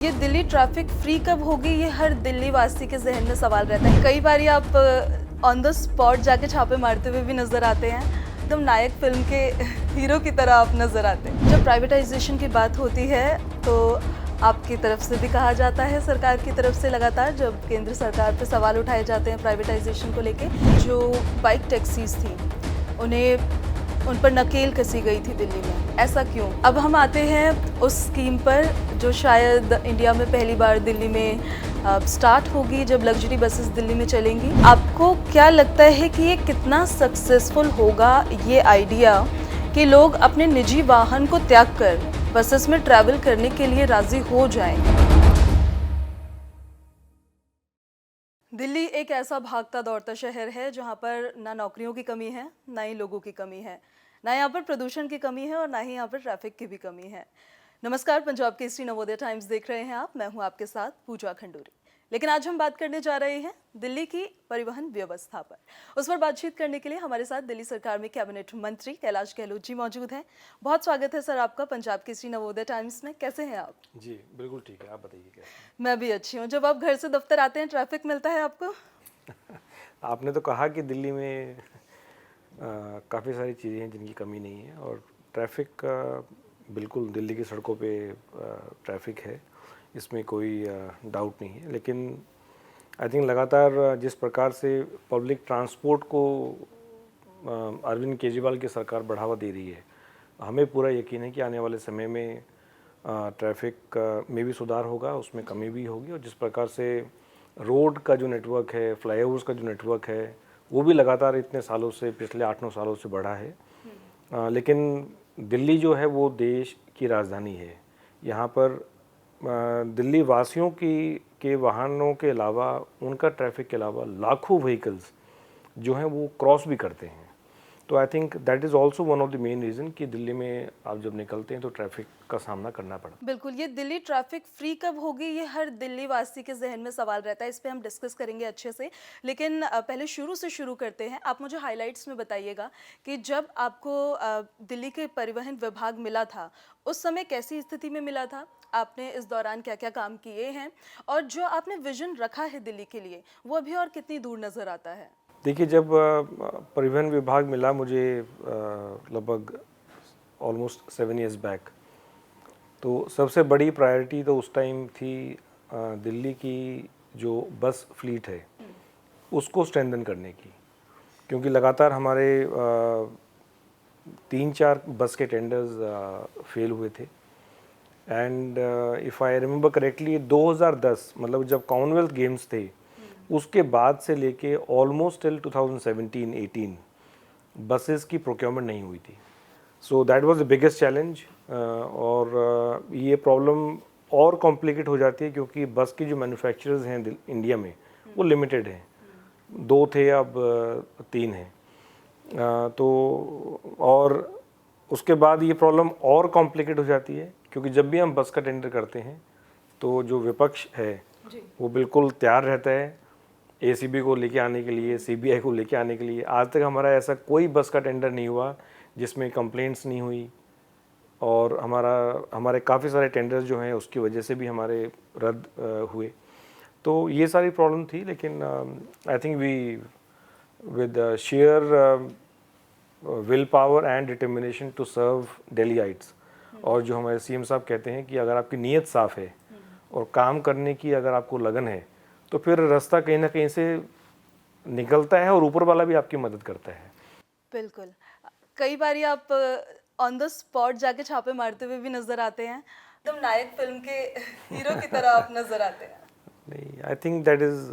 ये Delhi traffic free कब होगी, ये हर दिल्ली वासी के जहन में सवाल रहता है। कई बार आप ऑन द स्पॉट जाके छापे मारते हुए भी नजर आते हैं, एकदम नायक फिल्म के हीरो की तरह आप नजर आते हैं। जब प्राइवेटाइजेशन की बात होती है तो आपकी तरफ से भी कहा जाता है, सरकार की तरफ से लगातार जब केंद्र सरकार पे सवाल उठाए जाते हैं प्राइवेटाइजेशन को लेके। जो बाइक टैक्सीज थी उन पर नकेल कसी गई थी दिल्ली में, ऐसा क्यों? अब हम आते हैं उस स्कीम पर जो शायद इंडिया में पहली बार दिल्ली में स्टार्ट होगी, जब लग्जरी बसेस दिल्ली में चलेंगी। आपको क्या लगता है कि ये कितना सक्सेसफुल होगा, ये आइडिया कि लोग अपने निजी वाहन को त्याग कर बसेस में ट्रैवल करने के लिए राजी हो जाएं? दिल्ली एक ऐसा भागता दौड़ता शहर है जहां पर ना नौकरियों की कमी है, ना ही लोगों की कमी है, ना यहाँ पर प्रदूषण की कमी है और ना ही यहाँ पर ट्रैफिक की भी कमी है। नमस्कार, पंजाब केसरी नवोदय टाइम्स देख रहे हैं आप। मैं हूं आपके साथ पूजा खंडूरी। लेकिन आज हम बात करने जा रहे हैं दिल्ली की परिवहन व्यवस्था पर। उस पर बातचीत करने के लिए हमारे साथ दिल्ली सरकार में कैबिनेट मंत्री कैलाश गहलोत जी मौजूद हैं। बहुत स्वागत है सर आपका पंजाब केसरी नवोदय टाइम्स में। कैसे हैं आप? जी बिल्कुल ठीक है, आप बताइए कैसे? मैं भी अच्छी हूँ। जब आप घर से दफ्तर आते हैं, ट्रैफिक मिलता है आपको? आपने तो कहा कि दिल्ली में काफ़ी सारी चीज़ें हैं जिनकी कमी नहीं है, और ट्रैफिक बिल्कुल दिल्ली की सड़कों पे ट्रैफिक है, इसमें कोई डाउट नहीं है। लेकिन आई थिंक लगातार जिस प्रकार से पब्लिक ट्रांसपोर्ट को अरविंद केजरीवाल की सरकार बढ़ावा दे रही है, हमें पूरा यकीन है कि आने वाले समय में ट्रैफिक में भी सुधार होगा, उसमें कमी भी होगी। और जिस प्रकार से रोड का जो नेटवर्क है, फ्लाईओवर्स का जो नेटवर्क है, वो भी लगातार इतने सालों से, पिछले 8-9 सालों से बढ़ा है। लेकिन दिल्ली जो है वो देश की राजधानी है। यहाँ पर दिल्ली वासियों के वाहनों के अलावा, उनका ट्रैफिक के अलावा लाखों व्हीकल्स जो हैं वो क्रॉस भी करते हैं। तो I think that is also one of the main reason कि दिल्ली में आप जब निकलते हैं तो ट्रैफिक का सामना करना पड़ा। बिल्कुल, ये दिल्ली ट्रैफिक फ्री कब होगी, ये हर दिल्ली वासी के जहन में सवाल रहता है। इस पे हम डिस्कस करेंगे अच्छे से, लेकिन पहले शुरू से शुरू करते हैं। आप मुझे हाइलाइट्स में बताइएगा कि जब आपको दिल्ली के परिवहन विभाग मिला था, उस समय कैसी स्थिति में मिला था, आपने इस दौरान क्या क्या काम किए हैं, और जो आपने विजन रखा है दिल्ली के लिए, वो अभी और कितनी दूर नज़र आता है? देखिए, जब परिवहन विभाग मिला मुझे लगभग ऑलमोस्ट 7 ईयर्स बैक, तो सबसे बड़ी प्रायोरिटी तो उस टाइम थी दिल्ली की जो बस फ्लीट है उसको स्ट्रेंथन करने की। क्योंकि लगातार हमारे 3-4 बस के टेंडर्स फेल हुए थे। And if I remember correctly 2010 मतलब जब कॉमनवेल्थ गेम्स थे, उसके बाद से लेके ऑलमोस्ट टिल 2017-18 बसेस की प्रोक्योरमेंट नहीं हुई थी। So that was the biggest challenge. और ये प्रॉब्लम और कॉम्प्लिकेट हो जाती है क्योंकि बस की जो मैन्युफैक्चरर्स हैं इंडिया में वो लिमिटेड हैं। 2 थे, अब 3 हैं। तो और उसके बाद ये प्रॉब्लम और कॉम्प्लिकेट हो जाती है क्योंकि जब भी हम बस का टेंडर करते हैं तो जो विपक्ष है वो बिल्कुल तैयार रहता है एसीबी को लेके आने के लिए, सीबीआई को लेके आने के लिए। आज तक हमारा ऐसा कोई बस का टेंडर नहीं हुआ जिसमें कंप्लेंट्स नहीं हुई, और हमारे काफ़ी सारे टेंडर्स जो हैं उसकी वजह से भी हमारे रद्द हुए। तो ये सारी प्रॉब्लम थी। लेकिन I think we with sheer will power and determination to serve Delhiites, और जो हमारे सीएम साहब कहते हैं कि अगर आपकी नीयत साफ़ है और काम करने की अगर आपको लगन है तो फिर रास्ता कहीं ना कहीं से निकलता है और ऊपर वाला भी आपकी मदद करता है। बिल्कुल। कई बार आप ऑन द स्पॉट जाके छापे मारते हुए भी नजर आते हैं, एकदम नायक फिल्म के हीरो की तरह आप नजर आते हैं। नहीं, I think that is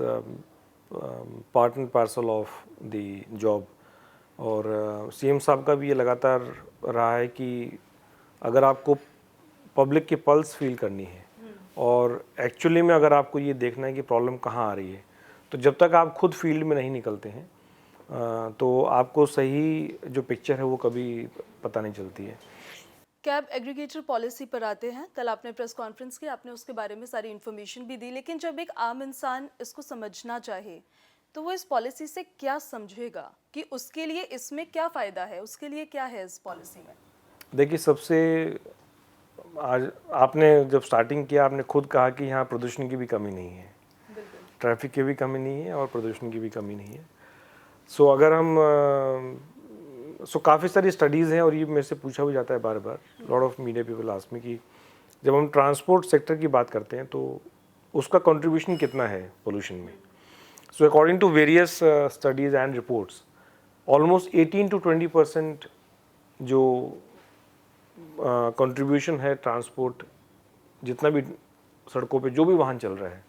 part and parcel of the job. और सीएम साहब का भी ये लगातार रहा है कि अगर आपको पब्लिक की पल्स फील करनी है और एक्चुअली में अगर आपको ये देखना है कि प्रॉब्लम कहाँ आ रही है, तो जब तक आप खुद फील्ड में नहीं निकलते हैं तो आपको सही जो पिक्चर है वो कभी पता नहीं चलती है। कैब एग्रीगेटर पॉलिसी पर आते हैं। कल आपने प्रेस कॉन्फ्रेंस की, आपने उसके बारे में सारी इन्फॉर्मेशन भी दी, लेकिन जब एक आम इंसान इसको समझना चाहे तो वो इस पॉलिसी से क्या समझेगा कि उसके लिए इसमें क्या फ़ायदा है, उसके लिए क्या है इस पॉलिसी में? देखिए, सबसे आज आपने जब स्टार्टिंग किया आपने खुद कहा कि यहाँ प्रदूषण की भी कमी नहीं है, ट्रैफिक की भी कमी नहीं है और प्रदूषण की भी कमी नहीं है। सो अगर हम काफ़ी सारी स्टडीज़ हैं और ये मेरे से पूछा भी जाता है बार बार, lot of media people ask me कि जब हम ट्रांसपोर्ट सेक्टर की बात करते हैं तो उसका कंट्रीब्यूशन कितना है पोल्यूशन में। So according to various studies and reports almost 18 to 20% जो कंट्रीब्यूशन है ट्रांसपोर्ट, जितना भी सड़कों पे जो भी वाहन चल रहा है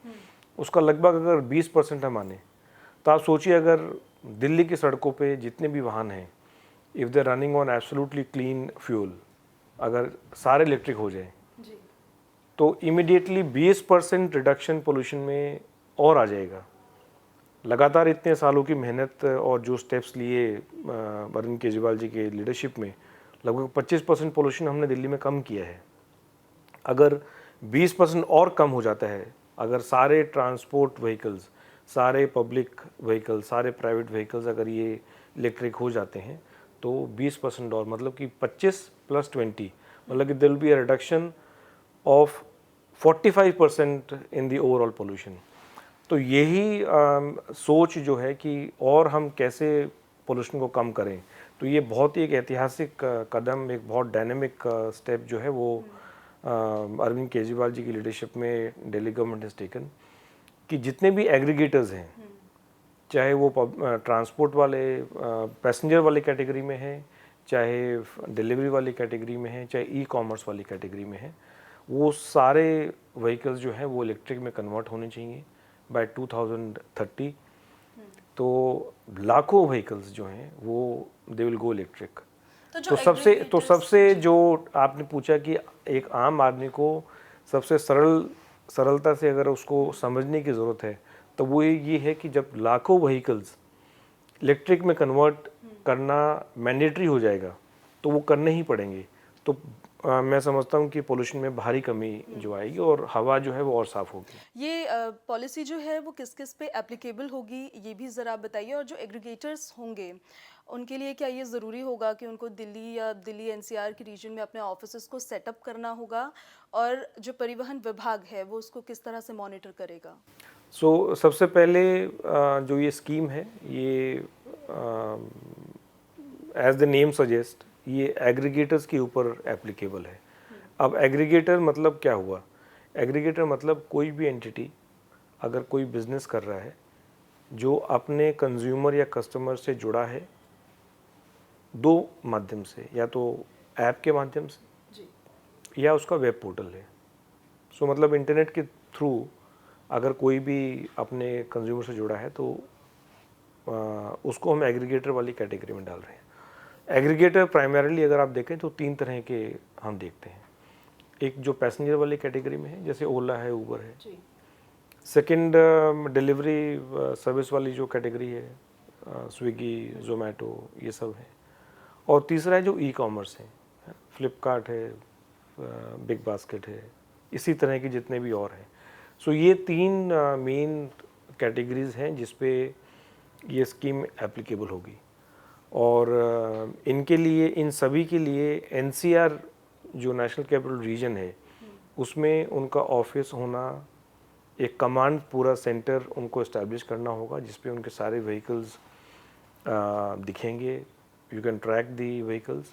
उसका लगभग अगर 20% हम माने तो आप सोचिए अगर दिल्ली की सड़कों पे जितने भी वाहन हैं, if they running on absolutely clean fuel, अगर सारे इलेक्ट्रिक हो जाए तो इमीडिएटली 20% रिडक्शन पोल्यूशन में और आ जाएगा। लगातार इतने सालों की मेहनत और जो स्टेप्स लिए अरविंद केजरीवाल जी के लीडरशिप में लगभग 25% पोल्यूशन हमने दिल्ली में कम किया है। अगर 20% और कम हो जाता है, अगर सारे ट्रांसपोर्ट व्हीकल्स, सारे पब्लिक व्हीकल्स, सारे प्राइवेट व्हीकल्स अगर ये इलेक्ट्रिक हो जाते हैं तो 20% और मतलब कि 25 + 20 मतलब कि there will be a reduction of 45% in the overall pollution. तो यही सोच जो है कि और हम कैसे पोल्यूशन को कम करें, तो ये बहुत ही एक ऐतिहासिक कदम, एक बहुत डायनेमिक स्टेप जो है वो अरविंद केजरीवाल जी की लीडरशिप में दिल्ली गवर्नमेंट हैज़ टेकन कि जितने भी एग्रीगेटर्स हैं, चाहे वो ट्रांसपोर्ट वाले पैसेंजर वाली कैटेगरी में हैं, चाहे डिलीवरी वाली कैटेगरी में हैं, चाहे ई कॉमर्स वाली कैटेगरी में हैं, वो सारे व्हीकल्स जो हैं वो इलेक्ट्रिक में कन्वर्ट होने चाहिए बाय 2030। तो लाखों व्हीकल्स जो हैं वो दे विल गो इलेक्ट्रिक। तो सबसे जो आपने पूछा कि एक आम आदमी को सबसे सरलता से अगर उसको समझने की ज़रूरत है तो वो ये है कि जब लाखों व्हीकल्स इलेक्ट्रिक में कन्वर्ट करना मैंडेटरी हो जाएगा तो वो करने ही पड़ेंगे। तो मैं समझता हूँ कि पोल्यूशन में भारी कमी जो आएगी और हवा जो है वो और साफ़ होगी। ये पॉलिसी जो है वो किस किस पे एप्लीकेबल होगी ये भी ज़रा आप बताइए, और जो एग्रीगेटर्स होंगे उनके लिए क्या ये ज़रूरी होगा कि उनको दिल्ली या दिल्ली एनसीआर के रीजन में अपने ऑफिसेस को सेटअप करना होगा, और जो परिवहन विभाग है वो उसको किस तरह से मॉनिटर करेगा? सबसे पहले जो ये स्कीम है ये एज द नेम सजेस्ट ये एग्रीगेटर्स के ऊपर एप्लीकेबल है। अब एग्रीगेटर मतलब क्या हुआ? एग्रीगेटर मतलब कोई भी एंटिटी अगर कोई बिजनेस कर रहा है जो अपने कंज्यूमर या कस्टमर से जुड़ा है दो माध्यम से, या तो ऐप के माध्यम से या उसका वेब पोर्टल है। मतलब इंटरनेट के थ्रू अगर कोई भी अपने कंज्यूमर से जुड़ा है तो उसको हम एग्रीगेटर वाली कैटेगरी में डाल रहे हैं। एग्रीगेटर प्राइमरीली अगर आप देखें तो 3 तरह के हम देखते हैं। एक जो पैसेंजर वाली कैटेगरी में है, जैसे ओला है, उबर है। सेकंड डिलीवरी सर्विस वाली जो कैटेगरी है, स्विगी, जोमेटो, ये सब है। और तीसरा है जो ई कॉमर्स है, फ्लिपकार्ट है, बिग बास्केट है, इसी तरह के जितने भी और हैं। ये 3 मेन कैटेगरीज हैं जिस पे ये स्कीम एप्लीकेबल होगी। और इनके लिए, इन सभी के लिए एनसीआर जो नेशनल कैपिटल रीजन है उसमें उनका ऑफिस होना, एक कमांड पूरा सेंटर उनको इस्टेब्लिश करना होगा जिस पे उनके सारे व्हीकल्स दिखेंगे। You can track the vehicles.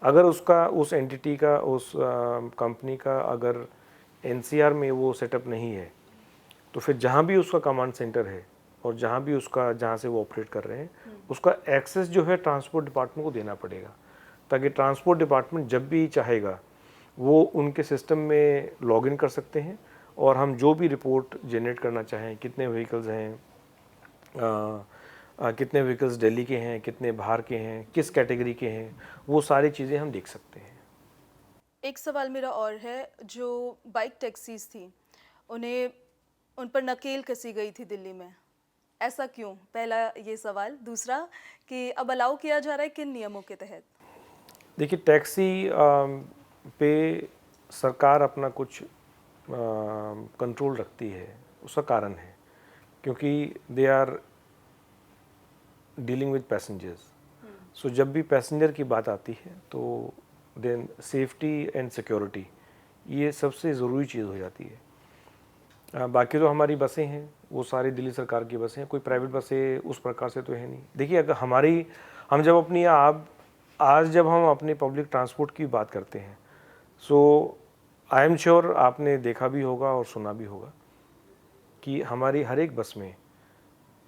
अगर उसका, उस एंटिटी का, उस कंपनी का अगर एनसीआर में वो सेटअप नहीं है तो फिर जहाँ भी उसका कमांड सेंटर है और जहाँ भी उसका, जहाँ से वो ऑपरेट कर रहे हैं, उसका एक्सेस जो है ट्रांसपोर्ट डिपार्टमेंट को देना पड़ेगा, ताकि ट्रांसपोर्ट डिपार्टमेंट जब भी चाहेगा वो उनके सिस्टम में लॉगिन कर सकते हैं और हम जो भी रिपोर्ट जनरेट करना चाहें, कितने व्हीकल्स हैं, कितने व्हीकल्स दिल्ली के हैं, कितने बाहर के हैं, किस कैटेगरी के हैं, वो सारी चीज़ें हम देख सकते हैं। एक सवाल मेरा और है, जो बाइक टैक्सीज थी उन पर नकेल कसी गई थी दिल्ली में, ऐसा क्यों? पहला ये सवाल। दूसरा कि अब अलाउ किया जा रहा है किन नियमों के तहत? देखिए, टैक्सी पे सरकार अपना कुछ कंट्रोल रखती है, उसका कारण है क्योंकि they are dealing with passengers. जब भी पैसेंजर की बात आती है तो देन सेफ्टी एंड सिक्योरिटी ये सबसे ज़रूरी चीज़ हो जाती है। बाकी तो हमारी बसें हैं वो सारी दिल्ली सरकार की बसें हैं, कोई प्राइवेट बसें उस प्रकार से तो है नहीं। देखिए अगर हम जब अपनी आज जब हम अपने पब्लिक ट्रांसपोर्ट की बात करते हैं, सो आई एम श्योर आपने देखा भी होगा और सुना भी होगा कि हमारी हर एक बस में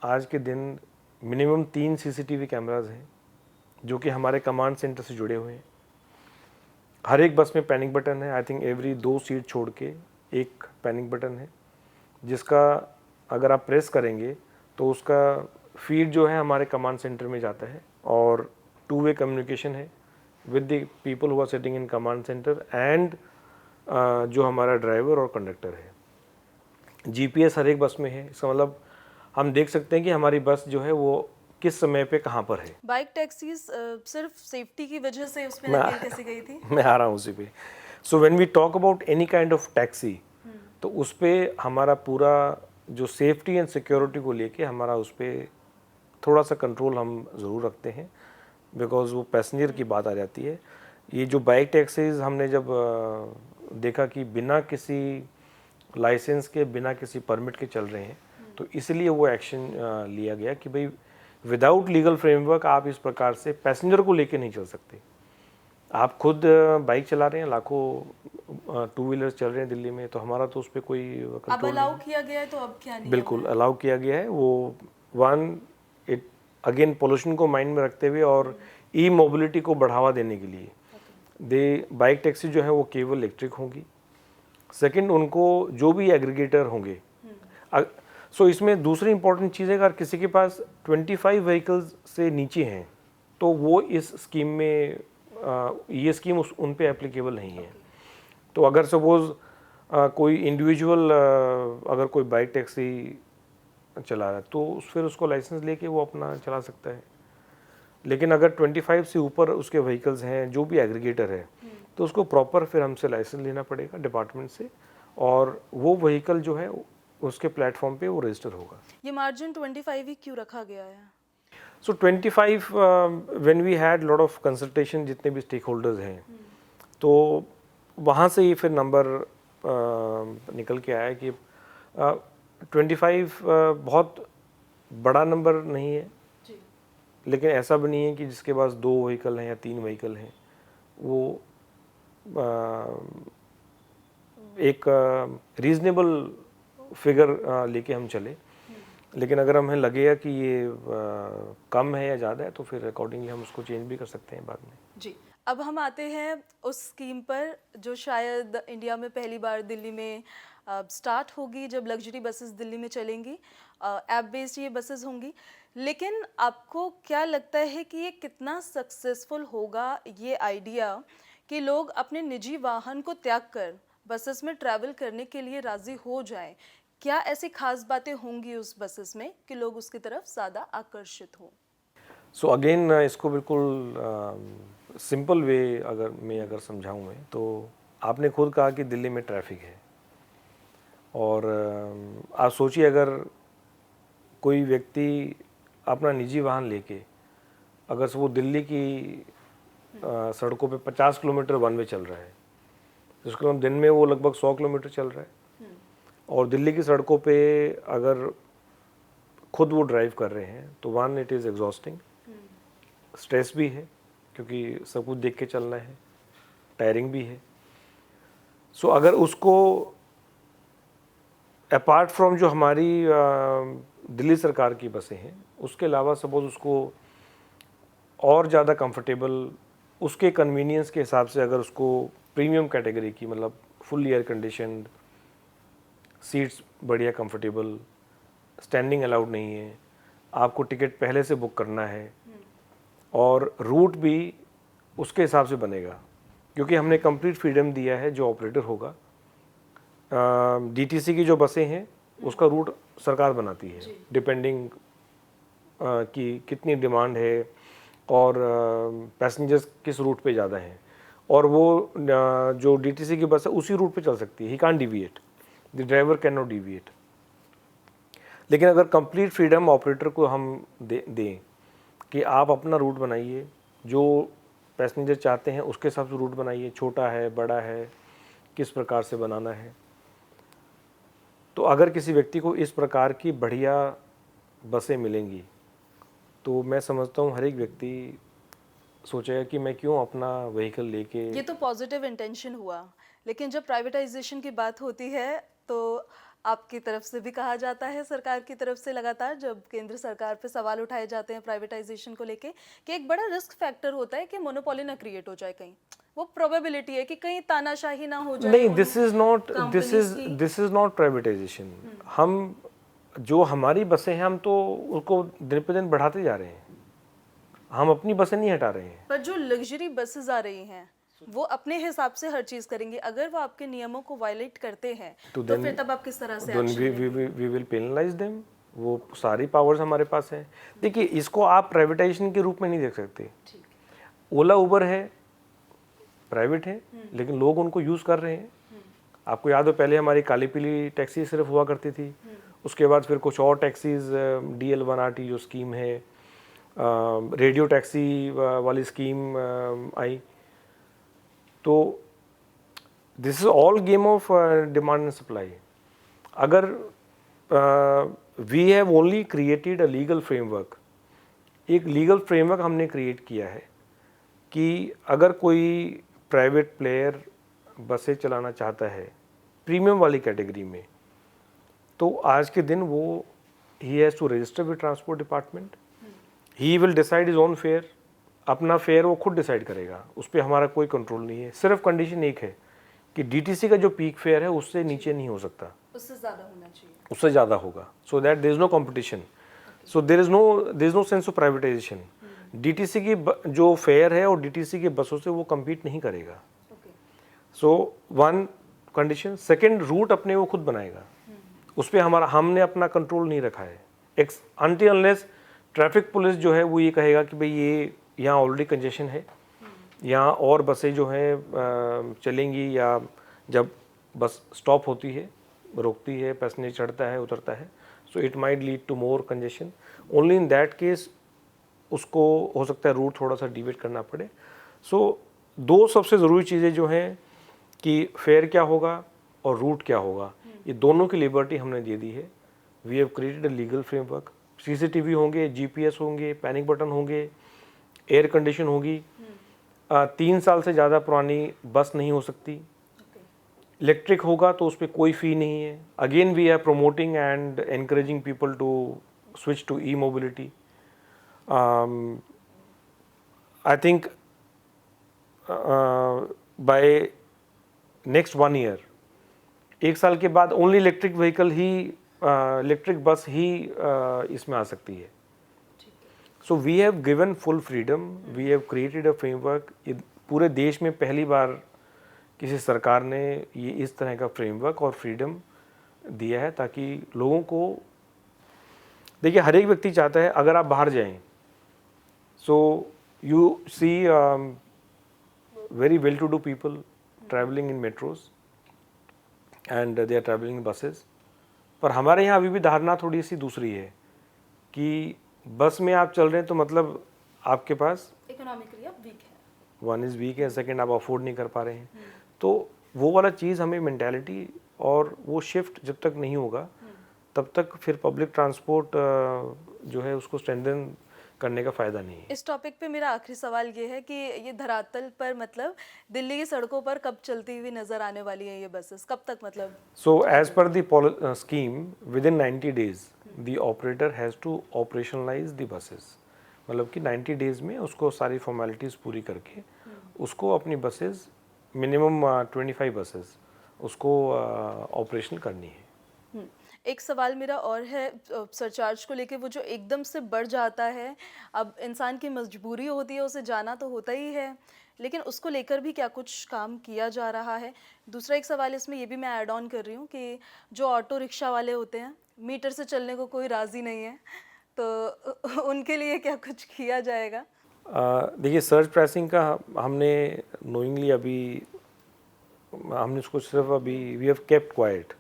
आज के दिन मिनिमम 3 CCTV कैमराज हैं जो कि हमारे कमांड सेंटर से जुड़े हुए हैं। हर एक बस में पैनिक बटन है, आई थिंक एवरी 2 सीट छोड़ के एक पैनिक बटन है, जिसका अगर आप प्रेस करेंगे तो उसका फीड जो है हमारे कमांड सेंटर में जाता है और 2-वे कम्युनिकेशन है with the people who are sitting in command center and जो हमारा ड्राइवर और कंडक्टर है। GPS हर एक बस में है, इसका मतलब हम देख सकते हैं कि हमारी बस जो है वो किस समय पे कहाँ पर है। बाइक टैक्सीज सिर्फ सेफ्टी की वजह से उसमें नकेल कैसे गई थी? मैं आ रहा हूँ उसी पे। So when we talk about any kind of taxi, तो उस पर हमारा पूरा जो सेफ्टी एंड सिक्योरिटी को लेके हमारा उस पर थोड़ा सा कंट्रोल हम ज़रूर रखते हैं, बिकॉज वो पैसेंजर की बात आ जाती है। ये जो बाइक टैक्सीज हमने जब देखा कि बिना किसी लाइसेंस के, बिना किसी परमिट के चल रहे हैं, तो इसलिए वो एक्शन लिया गया कि भाई विदाउट लीगल फ्रेमवर्क आप इस प्रकार से पैसेंजर को लेके नहीं चल सकते। आप खुद बाइक चला रहे हैं, लाखों 2 व्हीलर्स चल रहे हैं दिल्ली में, तो हमारा तो उस पर कोई अब कंट्रोल अलाउ किया गया है तो अब क्या नहीं? बिल्कुल अलाउ किया गया है। वो इट अगेन पोल्यूशन को माइंड में रखते हुए और ई मोबिलिटी को बढ़ावा देने के लिए बाइक टैक्सी जो है वो केवल इलेक्ट्रिक होंगी। सेकंड, उनको जो भी एग्रीगेटर होंगे, सो इसमें दूसरी इंपॉर्टेंट चीज़ है, अगर किसी के पास 25 व्हीकल्स से नीचे हैं तो वो इस स्कीम में ये स्कीम उन पे एप्लीकेबल नहीं है। तो अगर सपोज़ कोई इंडिविजुअल अगर कोई बाइक टैक्सी चला रहा है तो फिर उसको लाइसेंस लेके वो अपना चला सकता है। लेकिन अगर 25 से ऊपर उसके व्हीकल्स हैं, जो भी एग्रीगेटर है, तो उसको प्रॉपर फिर हमसे लाइसेंस लेना पड़ेगा डिपार्टमेंट से, और वो व्हीकल जो है उसके प्लेटफॉर्म पे वो रजिस्टर होगा। ये मार्जिन 25 ही क्यों रखा गया है? So 25 when we had lot of consultation जितने भी स्टेक होल्डर्स हैं, तो वहाँ से ये फिर नंबर निकल के आया कि 25 बहुत बड़ा नंबर नहीं है, लेकिन ऐसा भी नहीं है कि जिसके पास 2 व्हीकल हैं या 3 व्हीकल हैं वो एक रीज़नेबल फिगर लेके हम चले। लेकिन अगर हमें लगेगा कि ये कम है या ज़्यादा है तो फिर अकॉर्डिंगली हम उसको चेंज भी कर सकते हैं बाद में। जी, अब हम आते हैं उस स्कीम पर जो शायद इंडिया में पहली बार दिल्ली में स्टार्ट होगी, जब लग्जरी बसेस दिल्ली में चलेंगी। ऐप बेस्ड ये बसेस होंगी, लेकिन आपको क्या लगता है कि ये कितना सक्सेसफुल होगा ये आइडिया कि लोग अपने निजी वाहन को त्याग कर बसेस में ट्रैवल करने के लिए राज़ी हो जाएं? क्या ऐसी खास बातें होंगी उस बसेस में कि लोग उसकी तरफ ज़्यादा आकर्षित हों? सो अगेन इसको बिल्कुल सिंपल वे अगर समझाऊँ मैं, तो आपने खुद कहा कि दिल्ली में ट्रैफिक है, और आप सोचिए अगर कोई व्यक्ति अपना निजी वाहन लेके अगर वो दिल्ली की सड़कों पे 50 किलोमीटर वन वे चल रहा है, जिसको हम दिन में वो लगभग 100 किलोमीटर चल रहा है, और दिल्ली की सड़कों पे अगर खुद वो ड्राइव कर रहे हैं तो one it is exhausting, stress भी है क्योंकि सब कुछ देख के चलना है, टायरिंग भी है। सो अगर उसको अपार्ट फ्रॉम जो हमारी दिल्ली सरकार की बसें हैं, उसके अलावा सपोज उसको और ज़्यादा कंफर्टेबल उसके कन्वीनियंस के हिसाब से अगर उसको प्रीमियम कैटेगरी की, मतलब फुल एयर कंडीशनड सीट्स, बढ़िया कंफर्टेबल, स्टैंडिंग अलाउड नहीं है, आपको टिकट पहले से बुक करना है, और रूट भी उसके हिसाब से बनेगा क्योंकि हमने कंप्लीट फ्रीडम दिया है जो ऑपरेटर होगा। डीटीसी की जो बसें हैं उसका रूट सरकार बनाती है, डिपेंडिंग कि कितनी डिमांड है और पैसेंजर्स किस रूट पे ज़्यादा हैं, और वो जो डीटीसी की बस है उसी रूट पे चल सकती है। He can't deviate, the driver can not deviate. लेकिन अगर कंप्लीट फ्रीडम ऑपरेटर को हम दें कि आप अपना रूट बनाइए, जो पैसेंजर चाहते हैं उसके हिसाब से रूट बनाइए, छोटा है, बड़ा है, किस प्रकार से बनाना है। तो अगर किसी व्यक्ति को इस प्रकार की बढ़िया बसें मिलेंगी तो मैं समझता हूँ हर एक व्यक्ति सोचेगा कि मैं क्यों अपना व्हीकल लेके। ये तो पॉजिटिव इंटेंशन हुआ, लेकिन जब प्राइवेटाइजेशन की बात होती है तो आपकी तरफ से भी कहा जाता है, सरकार की तरफ से लगातार जब केंद्र सरकार पे सवाल उठाए जाते हैं प्राइवेटाइजेशन को लेके, कि एक बड़ा रिस्क फैक्टर होता है कि मोनोपोली ना क्रिएट हो जाए, कहीं वो प्रोबेबिलिटी है कि कहीं तानाशाही ना हो जाए। नहीं, उन दिस companies की। Is not privatisation. हम जो हमारी बसें हैं हम तो उनको दिन पे दिन बढ़ाते जा रहे हैं, हम अपनी बसें नहीं हटा रहे हैं। पर जो लग्जरी बसेस आ रही हैं वो अपने हिसाब से हर चीज करेंगी, अगर वो आपके नियमों को वायलेट करते हैं तो फिर तब आप किस तरह से then एक्शन लेंगे? we will penalize them। वो सारी पावर्स हमारे पास हैं। देखिए, इसको आप प्राइवेटाइजेशन के रूप में नहीं देख सकते। ओला उबर है, प्राइवेट है, लेकिन लोग उनको यूज़ कर रहे हैं। आपको याद हो पहले हमारी काली पीली टैक्सी सिर्फ हुआ करती थी, उसके बाद फिर कुछ और टैक्सीज, DL1RT जो स्कीम है, रेडियो टैक्सी वाली स्कीम आई। तो this is all game of demand and supply. अगर we have only created a legal framework, एक लीगल फ्रेमवर्क हमने क्रिएट किया है कि अगर कोई प्राइवेट प्लेयर बसें चलाना चाहता है प्रीमियम वाली कैटेगरी में, तो आज के दिन वो he has to register with transport department, he will decide is own fare. अपना फेयर वो खुद डिसाइड करेगा, उस पर हमारा कोई कंट्रोल नहीं है। सिर्फ कंडीशन एक है कि DTC का जो पीक फेयर है उससे नीचे नहीं हो सकता, उससे ज़्यादा होना चाहिए, उससे ज़्यादा होगा, so that there is no competition, so there is no sense of privatisation. DTC की जो फेयर है और DTC के बसों से वो कम्पीट नहीं करेगा। So one condition. Second, route अपने वो खुद बनाएगा, उस पर हमने अपना कंट्रोल नहीं रखा है। अनटिल अनलेस ट्रैफिक पुलिस जो है वो ये कहेगा कि भाई ये यहाँ ऑलरेडी कंजेशन है, यहाँ और बसें जो हैं चलेंगी, या जब बस स्टॉप होती है, रोकती है, पैसेंजर चढ़ता है उतरता है, so it might lead to more congestion. Only in that case उसको हो सकता है रूट थोड़ा सा डिवाइड करना पड़े। सो दो सबसे ज़रूरी चीज़ें जो हैं कि फेयर क्या होगा और रूट क्या होगा, ये दोनों की लिबर्टी हमने दे दी है। We have created a legal framework. CCTV होंगे, GPS होंगे, पैनिक बटन होंगे, एयर कंडीशन होगी। 3 साल से ज़्यादा पुरानी बस नहीं हो सकती। इलेक्ट्रिक होगा तो उस पर कोई फ़ी नहीं है। Again we are promoting and encouraging people to switch to E-mobility। I think by next 1 year, 1 साल के बाद ओनली इलेक्ट्रिक व्हीकल ही, इलेक्ट्रिक बस ही इसमें आ सकती है। So we have given full freedom, we have created a framework. ये पूरे देश में पहली बार किसी सरकार ने ये इस तरह का फ्रेमवर्क और फ्रीडम दिया है, ताकि लोगों को, देखिए हर एक व्यक्ति चाहता है अगर आप बाहर जाएं, so you see very well to do people travelling in metros and they are travelling in buses. पर हमारे यहाँ अभी भी धारणा थोड़ी सी दूसरी है कि बस में आप चल रहे हैं तो मतलब आपके पास इकोनॉमिकली आप वीक है, वन इज़ वीक है, सेकंड आप अफोर्ड नहीं कर पा रहे हैं। तो वो वाला चीज़ हमें मेंटालिटी और वो शिफ्ट जब तक नहीं होगा तब तक फिर पब्लिक ट्रांसपोर्ट जो है उसको स्ट्रेंथन करने का फ़ायदा नहीं है। इस टॉपिक पे मेरा आखिरी सवाल ये है कि ये धरातल पर मतलब दिल्ली की सड़कों पर कब चलती हुई नजर आने वाली है ये बसेस, कब तक मतलब? So as per the scheme within 90 days the operator has to operationalise the buses. मतलब कि 90 डेज में उसको सारी फॉर्मेलिटीज़ पूरी करके उसको अपनी बसेस मिनिमम 25 बसेस उसको ऑपरेशनल करनी है। एक सवाल मेरा और है सरचार्ज को लेके, वो जो एकदम से बढ़ जाता है, अब इंसान की मजबूरी होती है, उसे जाना तो होता ही है, लेकिन उसको लेकर भी क्या कुछ काम किया जा रहा है? दूसरा एक सवाल इसमें ये भी मैं ऐड ऑन कर रही हूँ कि जो ऑटो रिक्शा वाले होते हैं, मीटर से चलने को कोई राज़ी नहीं है, तो उनके लिए क्या कुछ किया जाएगा? देखिए, सर्च प्राइसिंग का हमने नोइंगली अभी हमने उसको सिर्फ अभी वी हैव केप्ट क्वाइट।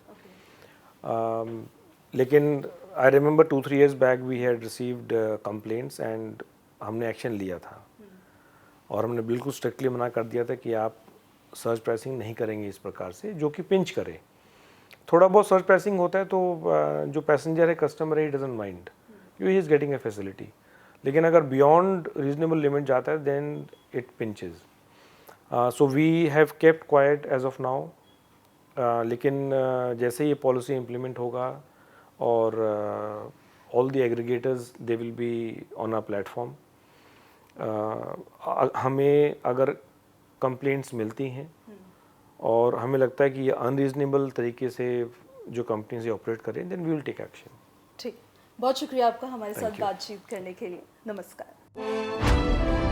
लेकिन I remember 2-3 years back we had received complaints and हमने एक्शन लिया था और हमने बिल्कुल स्ट्रिक्टली मना कर दिया था कि आप सर्च प्राइसिंग नहीं करेंगे इस प्रकार से जो कि पिंच करे। थोड़ा बहुत सर्च प्राइसिंग होता है तो जो पैसेंजर है, कस्टमर है, he doesn't mind, he is getting a facility. लेकिन अगर बियॉन्ड रीजनेबल लिमिट जाता है then it pinches. So we have kept quiet as of now. लेकिन जैसे ये पॉलिसी इम्प्लीमेंट होगा और all the aggregators they will be on a platform, हमें अगर कंप्लेंट्स मिलती हैं और हमें लगता है कि ये अनरीजनेबल तरीके से जो कंपनीज ऑपरेट करें, then we will take action. ठीक, बहुत शुक्रिया आपका हमारे साथ बातचीत करने के लिए। नमस्कार।